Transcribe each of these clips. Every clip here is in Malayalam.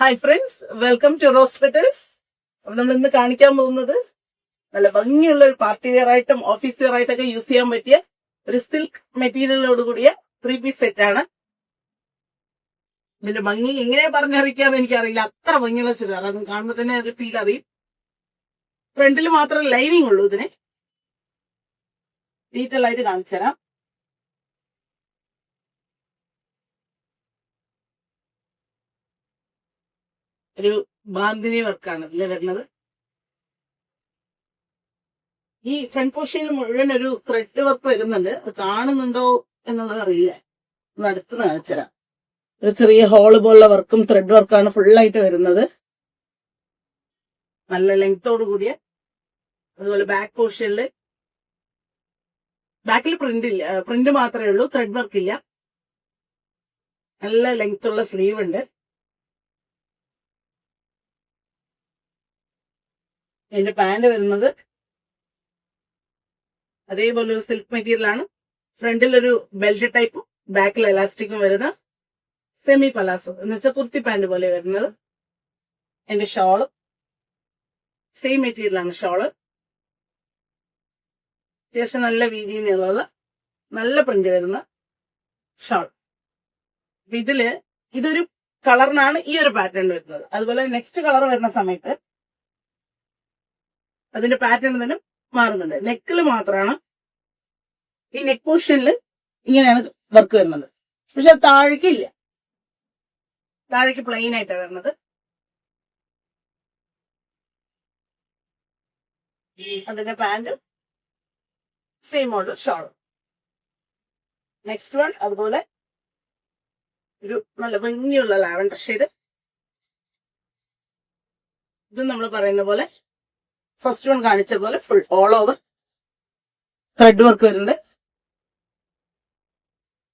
Hi friends, welcome to rose petals. അപ്പൊ നമ്മൾ ഇന്ന് കാണിക്കാൻ പോകുന്നത് നല്ല ഭംഗിയുള്ള ഒരു പാർട്ടി വെയർ ആയിട്ടും ഓഫീസ് വെയർ ആയിട്ടൊക്കെ യൂസ് ചെയ്യാൻ പറ്റിയ ഒരു സിൽക്ക് മെറ്റീരിയലോട് കൂടിയ 3-പീസ് സെറ്റ് ആണ്. ഇതിന്റെ ഭംഗി എങ്ങനെ പറഞ്ഞറിയിക്കാന്ന് എനിക്കറിയില്ല. അത്ര ഭംഗിയുള്ള ചുരിദാർ, അതും കാണുമ്പോൾ തന്നെ അതിൽ ഫീൽ അറിയും. ഫ്രണ്ടിൽ മാത്രം ലൈനിങ് ഉള്ളൂ. ഇതിന് ഡീറ്റെയിൽ ആയിട്ട് കാണിച്ചു തരാം. ഒരു ബാന്തിനി വർക്കാണ് ഇതിൽ വരുന്നത്. ഈ ഫ്രണ്ട് പോർഷനിൽ മുഴുവൻ ഒരു ത്രെഡ് വർക്ക് വരുന്നുണ്ട്. അത് കാണുന്നുണ്ടോ എന്നുള്ളത് അറിയില്ല. ഒന്ന് അടുത്ത് കാണിച്ചുതരാം. ഒരു ചെറിയ ഹോള് പോലുള്ള വർക്കും ത്രെഡ് വർക്കാണ് ഫുള്ളായിട്ട് വരുന്നത്. നല്ല ലെങ്തോട് കൂടിയ. അതുപോലെ ബാക്ക് പോർഷനിൽ ബാക്കിൽ പ്രിന്റ് മാത്രമേ ഉള്ളൂ, ത്രെഡ് വർക്ക് ഇല്ല. നല്ല ലെങ്ത്തുള്ള സ്ലീവ് ഉണ്ട്. അതിന്റെ പാന്റ് വരുന്നത് അതേപോലെ ഒരു സിൽക്ക് മെറ്റീരിയൽ ആണ്. ഫ്രണ്ടിൽ ഒരു ബെൽറ്റ് ടൈപ്പും ബാക്കിൽ എലാസ്റ്റിക്കും വരുന്ന സെമി പലാസോ എന്ന് വെച്ചാൽ കുർത്തി പാന്റ് പോലെ വരുന്നത്. എന്റെ ഷോള് സെയിം മെറ്റീരിയൽ ആണ്. ഷോള് അത്യാവശ്യം നല്ല വീതി നീളമുള്ള നല്ല പ്രിന്റ് വരുന്ന ഷോൾ. ഇതൊരു കളറിനാണ് ഈ ഒരു പാറ്റേൺ വരുന്നത്. അതുപോലെ നെക്സ്റ്റ് കളർ വരുന്ന സമയത്ത് അതിന്റെ പാറ്റേൺ തന്നെ മാറുന്നുണ്ട്. നെക്കിൽ മാത്രമാണ് ഈ നെക്ക് പോർഷനിൽ ഇങ്ങനെയാണ് വർക്ക് വരുന്നത്. പക്ഷെ അത് താഴേക്ക് ഇല്ല. താഴേക്ക് പ്ലെയിൻ ആയിട്ടാണ് വരുന്നത്. അതിന്റെ pant same model shawl. Next one അതുപോലെ ഒരു നല്ല ഭംഗിയുള്ള ലാവൻഡർ ഷെയ്ഡ്. ഇത് നമ്മൾ പറയുന്ന പോലെ ഫസ്റ്റ് വൺ കാണിച്ച പോലെ full all over thread work വരുന്നുണ്ട്.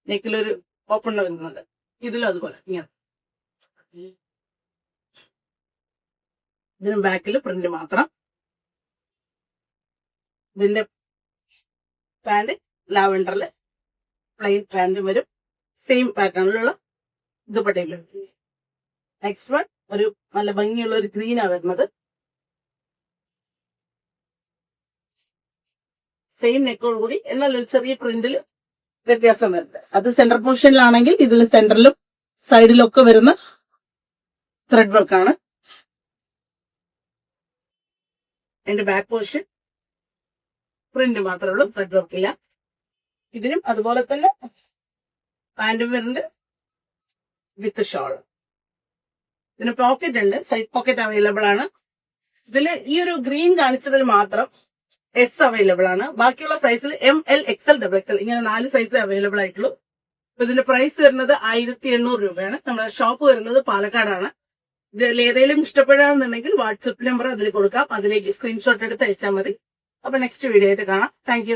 നെക്കിലൊരു ഓപ്പൺ വരുന്നുണ്ട്. ഇതിലും അതുപോലെ ഇങ്ങനെ. ഇതിന് ബാക്കിൽ പ്രിന്റ് മാത്രം. ഇതിന്റെ പാന്റ് ലാവൻഡറില് പ്ലെയിൻ പാന്റും വരും. സെയിം പാറ്റേണിലുള്ള ദുപ്പട്ടയിലും. നെക്സ്റ്റ് വൺ ഒരു നല്ല ഭംഗിയുള്ള ഒരു ഗ്രീനാണ് വരുന്നത്. സെയിം നെക്കോട് കൂടി എന്നാൽ ഒരു ചെറിയ പ്രിന്റിൽ വ്യത്യാസം വരുന്നത്. അത് സെന്റർ പൊസിഷനിലാണെങ്കിൽ ഇതിൽ സെന്ററിലും സൈഡിലൊക്കെ വരുന്ന ത്രെഡ് വർക്കാണ്. അതിന്റെ ബാക്ക് പൊസിഷൻ പ്രിന്റ് മാത്രമേ ഉള്ളൂ, ത്രെഡ് വർക്ക് ഇല്ല. ഇതിനും അതുപോലെ തന്നെ പാന്റും വരുന്നുണ്ട് വിത്ത് ഷോൾ. ഇതിന് പോക്കറ്റ് ഉണ്ട്, സൈഡ് പോക്കറ്റ് അവൈലബിൾ ആണ്. ഇതിൽ ഈ ഒരു ഗ്രീൻ കാണിച്ചതിൽ മാത്രം എസ് അവൈലബിൾ ആണ്. ബാക്കിയുള്ള സൈസിൽ ML XL XXL ഇങ്ങനെ 4 സൈസ് അവൈലബിൾ ആയിട്ടുള്ളൂ. ഇതിന്റെ പ്രൈസ് വരുന്നത് 1800 രൂപയാണ്. നമ്മുടെ ഷോപ്പ് വരുന്നത് പാലക്കാടാണ്. ഇതിൽ ഏതെങ്കിലും ഇഷ്ടപ്പെടാന്നുണ്ടെങ്കിൽ വാട്സപ്പ് നമ്പർ അതിൽ കൊടുക്കാം. അതിലേക്ക് സ്ക്രീൻഷോട്ട് എടുത്ത് അയച്ചാൽ മതി. അപ്പൊ നെക്സ്റ്റ് വീഡിയോ ആയിട്ട് കാണാം. താങ്ക്